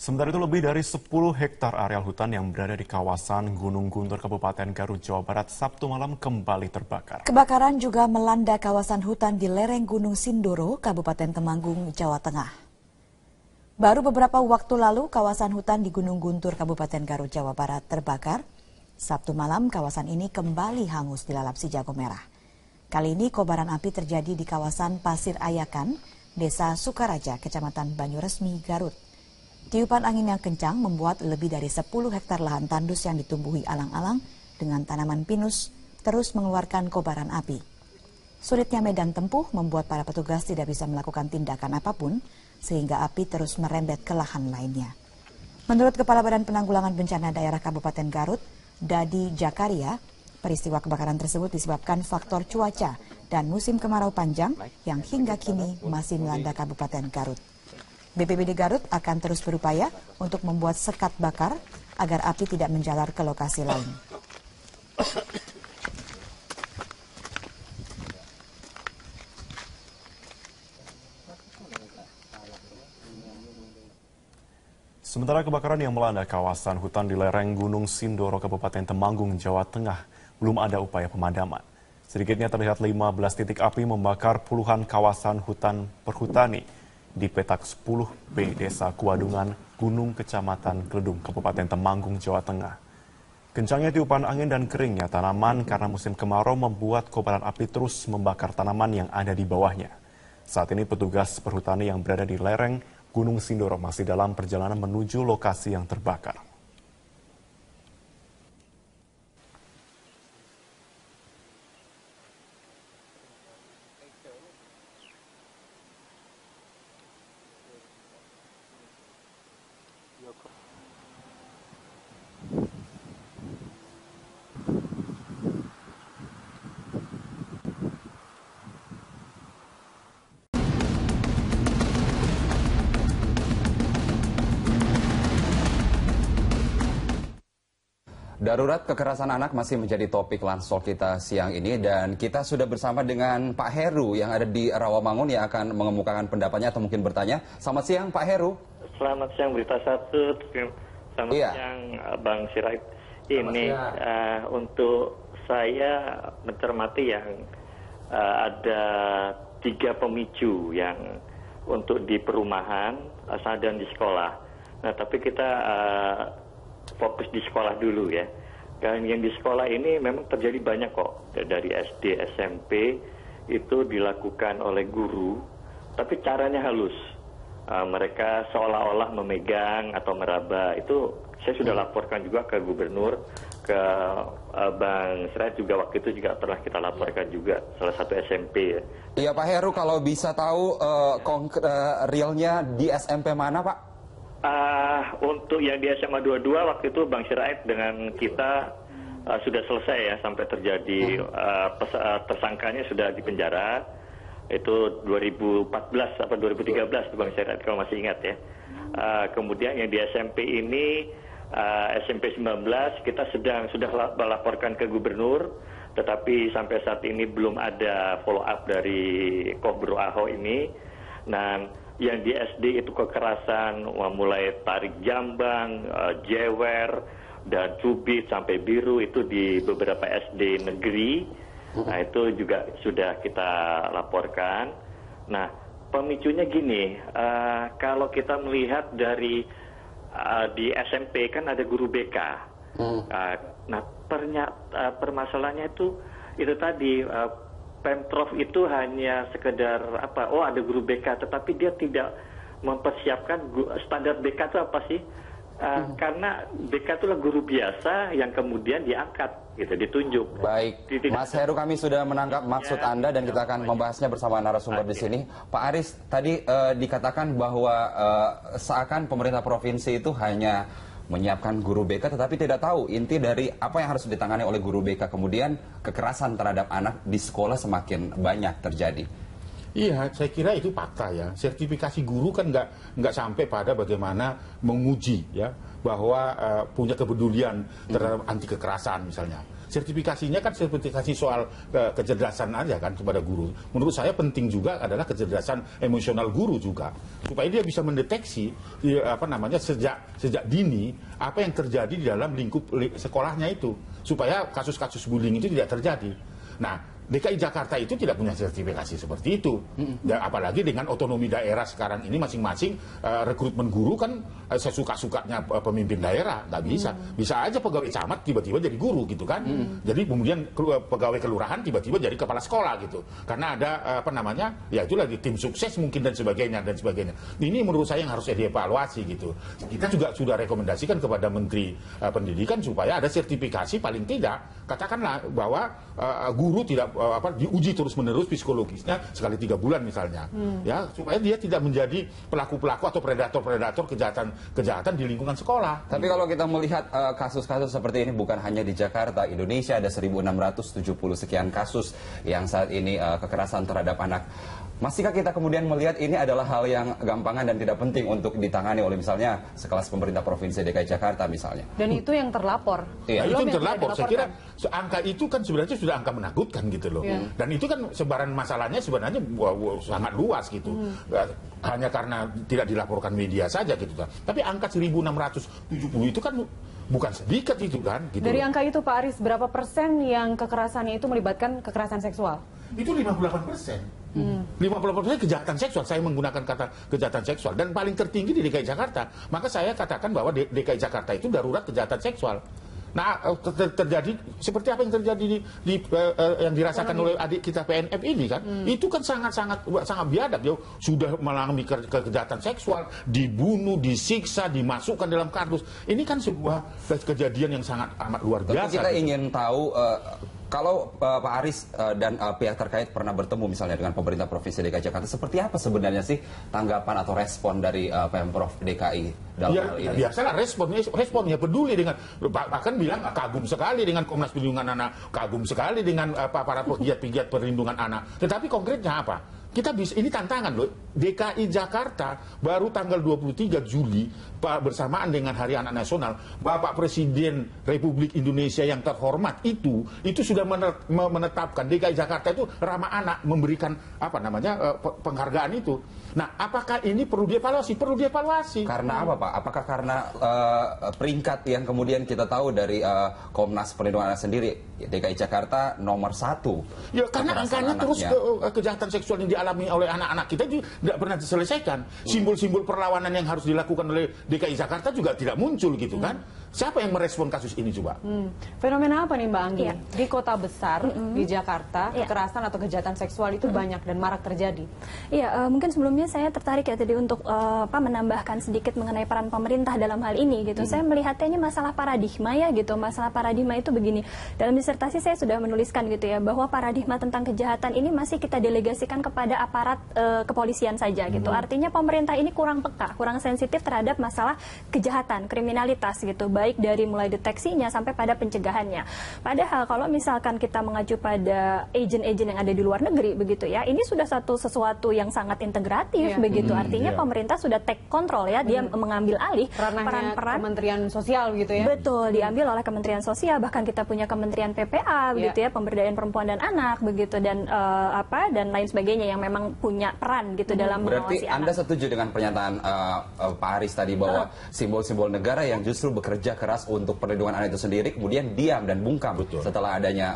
Sementara itu lebih dari 10 hektar areal hutan yang berada di kawasan Gunung Guntur, Kabupaten Garut, Jawa Barat, Sabtu malam kembali terbakar. Kebakaran juga melanda kawasan hutan di lereng Gunung Sindoro, Kabupaten Temanggung, Jawa Tengah. Baru beberapa waktu lalu, kawasan hutan di Gunung Guntur, Kabupaten Garut, Jawa Barat terbakar. Sabtu malam, kawasan ini kembali hangus dilalap si jago merah. Kali ini kobaran api terjadi di kawasan Pasir Ayakan, Desa Sukaraja, Kecamatan Banyuresmi, Garut. Tiupan angin yang kencang membuat lebih dari 10 hektar lahan tandus yang ditumbuhi alang-alang dengan tanaman pinus terus mengeluarkan kobaran api. Sulitnya medan tempuh membuat para petugas tidak bisa melakukan tindakan apapun sehingga api terus merembet ke lahan lainnya. Menurut Kepala Badan Penanggulangan Bencana Daerah Kabupaten Garut, Dadi Jakaria, peristiwa kebakaran tersebut disebabkan faktor cuaca dan musim kemarau panjang yang hingga kini masih melanda Kabupaten Garut. BPBD Garut akan terus berupaya untuk membuat sekat bakar agar api tidak menjalar ke lokasi lain. Sementara kebakaran yang melanda kawasan hutan di lereng Gunung Sindoro, Kabupaten Temanggung, Jawa Tengah, belum ada upaya pemadaman. Sedikitnya terlihat 15 titik api membakar puluhan kawasan hutan perhutani di petak 10B Desa Kuadungan, Gunung Kecamatan Kledung, Kabupaten Temanggung, Jawa Tengah. Kencangnya tiupan angin dan keringnya tanaman karena musim kemarau membuat kobaran api terus membakar tanaman yang ada di bawahnya. Saat ini petugas perhutani yang berada di lereng Gunung Sindoro masih dalam perjalanan menuju lokasi yang terbakar. Darurat kekerasan anak masih menjadi topik lansol kita siang ini dan kita sudah bersama dengan Pak Heru yang ada di Rawamangun yang akan mengemukakan pendapatnya atau mungkin bertanya. Selamat siang Pak Heru. Selamat siang Berita Satu. Selamat siang Bang Sirait. Ini untuk saya mencermati yang ada 3 pemicu yang untuk di perumahan dan di sekolah. Nah tapi kita fokus di sekolah dulu ya. Dan yang di sekolah ini memang terjadi banyak kok. Dari SD, SMP itu dilakukan oleh guru, tapi caranya halus. Mereka seolah-olah memegang atau meraba. Itu saya sudah laporkan juga ke gubernur, ke Bang Sirait juga waktu itu juga pernah kita laporkan juga salah satu SMP ya. Iya Pak Heru, kalau bisa tahu realnya di SMP mana Pak? Untuk yang di SMA 22 waktu itu Bang Sirait dengan kita sudah selesai ya sampai terjadi tersangkanya sudah di penjara. Itu 2014 atau 2013 Bang Sirait kalau masih ingat ya. Kemudian yang di SMP ini SMP 19 kita sudah melaporkan ke gubernur, tetapi sampai saat ini belum ada follow up dari Kobro Aho ini. Nah yang di SD itu kekerasan mulai tarik jambang, jewer, dan cubit sampai biru itu di beberapa SD negeri. Nah itu juga sudah kita laporkan. Nah pemicunya gini, kalau kita melihat dari di SMP kan ada guru BK. Nah permasalahannya itu tadi. Pemprov itu hanya sekedar ada guru BK, tetapi dia tidak mempersiapkan standar BK itu apa sih? Karena BK itulah guru biasa yang kemudian diangkat, gitu, ditunjuk. Baik, Mas Heru, kami sudah menangkap maksud Anda dan kita akan membahasnya bersama narasumber di sini. Pak Aris, tadi dikatakan bahwa seakan pemerintah provinsi itu hanya menyiapkan guru BK tetapi tidak tahu inti dari apa yang harus ditangani oleh guru BK. Kemudian kekerasan terhadap anak di sekolah semakin banyak terjadi. Iya, saya kira itu fakta ya. Sertifikasi guru kan nggak sampai pada bagaimana menguji ya bahwa punya kepedulian terhadap anti kekerasan misalnya. Sertifikasinya kan sertifikasi soal kecerdasan aja kan kepada guru. Menurut saya penting juga adalah kecerdasan emosional guru juga, supaya dia bisa mendeteksi sejak dini apa yang terjadi di dalam lingkup sekolahnya itu, supaya kasus-kasus bullying itu tidak terjadi. Nah, DKI Jakarta itu tidak punya sertifikasi seperti itu. Dan apalagi dengan otonomi daerah sekarang ini masing-masing rekrutmen guru kan sesuka-sukanya pemimpin daerah, nggak bisa. Bisa aja pegawai camat tiba-tiba jadi guru gitu kan. Jadi kemudian pegawai kelurahan tiba-tiba jadi kepala sekolah gitu. Karena ada ya itu lagi tim sukses mungkin dan sebagainya. Ini menurut saya yang harus dievaluasi gitu. Kita juga sudah rekomendasikan kepada Menteri Pendidikan supaya ada sertifikasi paling tidak. Katakanlah bahwa guru tidak diuji terus-menerus psikologisnya sekali 3 bulan misalnya, ya supaya dia tidak menjadi pelaku-pelaku atau predator-predator kejahatan di lingkungan sekolah. Tapi kalau kita melihat kasus-kasus seperti ini bukan hanya di Jakarta, Indonesia ada 1.670 sekian kasus yang saat ini kekerasan terhadap anak. Masihkah kita kemudian melihat ini adalah hal yang gampangan dan tidak penting untuk ditangani oleh misalnya sekelas pemerintah Provinsi DKI Jakarta misalnya? Dan itu yang terlapor. Iya, itu yang terlapor. Saya kira angka itu kan sebenarnya sudah angka menakutkan gitu loh. Dan itu kan sebaran masalahnya sebenarnya sangat luas gitu. Hanya karena tidak dilaporkan media saja gitu kan. Tapi angka 1.670 itu kan bukan sedikit itu kan. Gitu Dari loh. angka itu Pak Aris, berapa persen yang kekerasannya itu melibatkan kekerasan seksual? Itu 58%. 50% kejahatan seksual, saya menggunakan kata kejahatan seksual, dan paling tertinggi di DKI Jakarta. Maka saya katakan bahwa DKI Jakarta itu darurat kejahatan seksual. Nah, terjadi seperti apa yang terjadi yang dirasakan oleh adik kita PNF ini kan, itu kan sangat biadab. Dia sudah mengalami kejahatan seksual, dibunuh, disiksa, dimasukkan dalam kardus. Ini kan sebuah kejadian yang sangat amat luar biasa. Tapi kita ingin tahu kalau Pak Aris dan pihak terkait pernah bertemu misalnya dengan pemerintah Provinsi DKI Jakarta, seperti apa sebenarnya sih tanggapan atau respon dari Pemprov DKI dalam hal ini? Biasalah responnya peduli dengan, bahkan bilang kagum sekali dengan Komnas Perlindungan Anak, kagum sekali dengan para pegiat-pegiat perlindungan anak. Tetapi konkretnya apa? Kita bisa, ini tantangan loh. DKI Jakarta baru tanggal 23 Juli bersamaan dengan Hari Anak Nasional, Bapak Presiden Republik Indonesia yang terhormat itu sudah menetapkan DKI Jakarta itu ramah anak, memberikan penghargaan itu. Nah, apakah ini perlu dievaluasi? Perlu dievaluasi. Karena apa, Pak? Apakah karena peringkat yang kemudian kita tahu dari Komnas Perlindungan Anak sendiri, DKI Jakarta nomor 1? Ya, karena angkanya terus kejahatan seksual yang dialami oleh anak-anak kita itu tidak pernah diselesaikan. Simbol-simbol perlawanan yang harus dilakukan oleh DKI Jakarta juga tidak muncul gitu kan. Siapa yang merespon kasus ini coba? Fenomena apa nih Mbak Anggi? Di kota besar, di Jakarta, kekerasan atau kejahatan seksual itu banyak dan marak terjadi. Iya, mungkin sebelumnya saya tertarik ya tadi untuk menambahkan sedikit mengenai peran pemerintah dalam hal ini gitu. Saya melihatnya ini masalah paradigma ya gitu. Masalah paradigma itu begini. Dalam disertasi saya sudah menuliskan gitu ya, bahwa paradigma tentang kejahatan ini masih kita delegasikan kepada aparat kepolisian saja gitu. Artinya pemerintah ini kurang peka, kurang sensitif terhadap masalah kejahatan, kriminalitas gitu, baik dari mulai deteksinya sampai pada pencegahannya. Padahal kalau misalkan kita mengacu pada agen-agen yang ada di luar negeri begitu ya, ini sudah sesuatu yang sangat integratif begitu. Artinya pemerintah sudah take control ya, dia mengambil alih peran-peran Kementerian Sosial gitu ya. Betul, diambil oleh Kementerian Sosial, bahkan kita punya Kementerian PPA begitu ya, Pemberdayaan Perempuan dan Anak begitu, dan dan lain sebagainya yang memang punya peran gitu dalam mengawasi anak. Berarti Anda setuju dengan pernyataan Pak Aris tadi bahwa simbol-simbol negara yang justru bekerja keras untuk perlindungan anak itu sendiri kemudian diam dan bungkam setelah adanya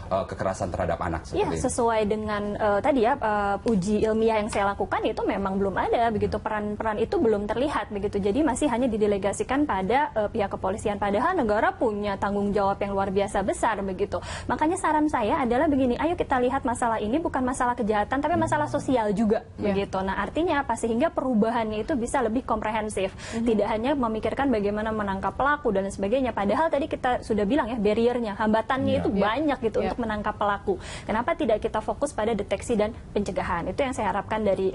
kekerasan terhadap anak seperti ini? Sesuai dengan tadi ya uji ilmiah yang saya lakukan itu memang belum ada begitu, peran-peran itu belum terlihat begitu. Jadi masih hanya didelegasikan pada pihak kepolisian, padahal negara punya tanggung jawab yang luar biasa besar begitu. Makanya saran saya adalah begini, ayo kita lihat masalah ini bukan masalah kejahatan tapi masalah sosial juga begitu. Nah, artinya apa? Sehingga perubahannya itu bisa lebih komprehensif. Tidak hanya memikirkan bagaimana menangkap pelaku dan sebagainya. Padahal tadi kita sudah bilang ya, barriernya, hambatannya itu banyak gitu untuk menangkap pelaku. Kenapa tidak kita fokus pada deteksi dan pencegahan? Itu yang saya harapkan dari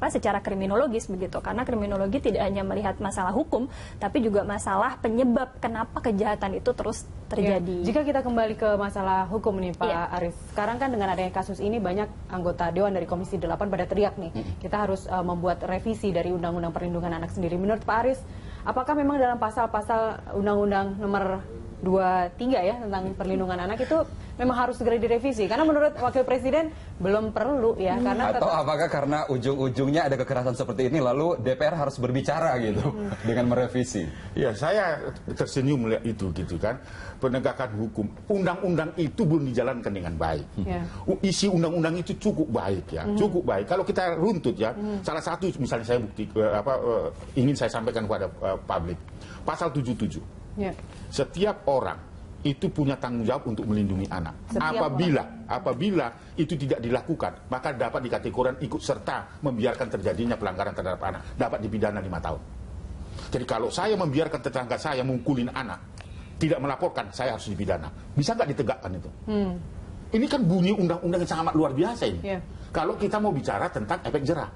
secara kriminologis begitu. Karena kriminologi tidak hanya melihat masalah hukum, tapi juga masalah penyebab kenapa kejahatan itu terus terjadi. Jika kita kembali ke masalah hukum nih Pak Aris. Sekarang kan dengan adanya kasus ini banyak anggota Dewan dari Komisi 8 pada teriak nih. Kita harus membuat revisi dari Undang-Undang Perlindungan Anak sendiri. Menurut Pak Aris, apakah memang dalam pasal-pasal Undang-Undang nomor 23 ya tentang perlindungan anak itu memang harus segera direvisi? Karena menurut Wakil Presiden belum perlu ya. Karena atau apakah karena ujung-ujungnya ada kekerasan seperti ini lalu DPR harus berbicara gitu dengan merevisi? Ya, saya tersenyum melihat itu gitu kan. Penegakan hukum, undang-undang itu belum dijalankan dengan baik. Isi undang-undang itu cukup baik ya, cukup baik. Kalau kita runtut ya, salah satu misalnya saya ingin saya sampaikan kepada publik, pasal 77. Setiap orang itu punya tanggung jawab untuk melindungi anak. Apabila itu tidak dilakukan, maka dapat dikategorikan ikut serta membiarkan terjadinya pelanggaran terhadap anak, dapat dipidana 5 tahun. Jadi kalau saya membiarkan tetangga saya mukulin anak, tidak melaporkan, saya harus dipidana. Bisa nggak ditegakkan itu? Ini kan bunyi undang-undang yang sangat luar biasa ini. Kalau kita mau bicara tentang efek jerah,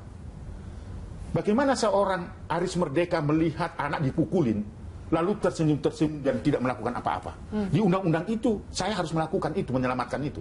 bagaimana seorang Aris Merdeka melihat anak dipukulin lalu tersenyum-tersenyum dan tidak melakukan apa-apa. Di undang-undang itu, saya harus melakukan itu, menyelamatkan itu.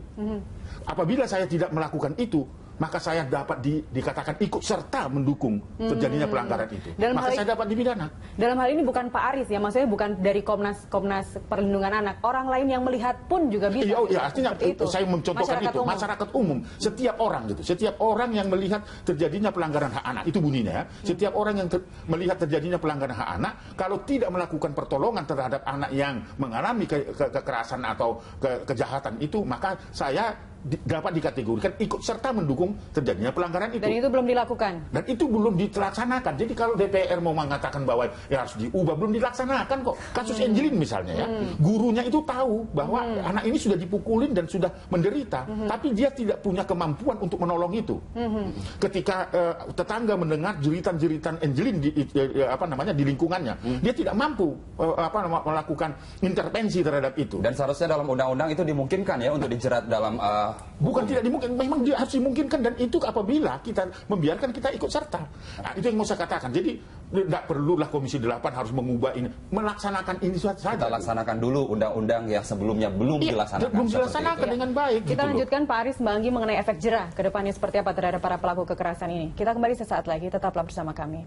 Apabila saya tidak melakukan itu, maka saya dapat dikatakan ikut serta mendukung terjadinya pelanggaran itu. Maka saya dapat dipidana. Dalam hal ini bukan Pak Aris ya, maksudnya bukan dari Komnas Perlindungan Anak. Orang lain yang melihat pun juga bisa. Iya, artinya itu. Saya mencontohkan itu. Masyarakat umum, setiap orang gitu. Setiap orang yang melihat terjadinya pelanggaran hak anak, itu bunyinya ya. Setiap orang yang melihat terjadinya pelanggaran hak anak, kalau tidak melakukan pertolongan terhadap anak yang mengalami kekerasan atau kejahatan itu, maka saya dapat dikategorikan ikut serta mendukung terjadinya pelanggaran itu. Dan itu belum dilakukan. Dan itu belum dilaksanakan. Jadi kalau DPR mau mengatakan bahwa ya harus diubah, belum dilaksanakan kok. Kasus Angelin misalnya ya, gurunya itu tahu bahwa anak ini sudah dipukulin dan sudah menderita, tapi dia tidak punya kemampuan untuk menolong itu. Ketika tetangga mendengar jeritan-jeritan Angelin di lingkungannya, dia tidak mampu melakukan intervensi terhadap itu. Dan seharusnya dalam undang-undang itu dimungkinkan ya untuk dijerat dalam bukan tidak dimungkinkan, memang dia harus dimungkinkan, dan itu apabila kita membiarkan kita ikut serta. Nah, itu yang mau saya katakan. Jadi tidak perlulah Komisi 8 harus mengubah ini, melaksanakan ini saja. Kita laksanakan dulu undang-undang yang sebelumnya belum dilaksanakan. Belum dilaksanakan dengan baik. Kita lanjutkan Pak Aris, Mbak Anggi, mengenai efek jerah ke depannya seperti apa terhadap para pelaku kekerasan ini. Kita kembali sesaat lagi, tetaplah bersama kami.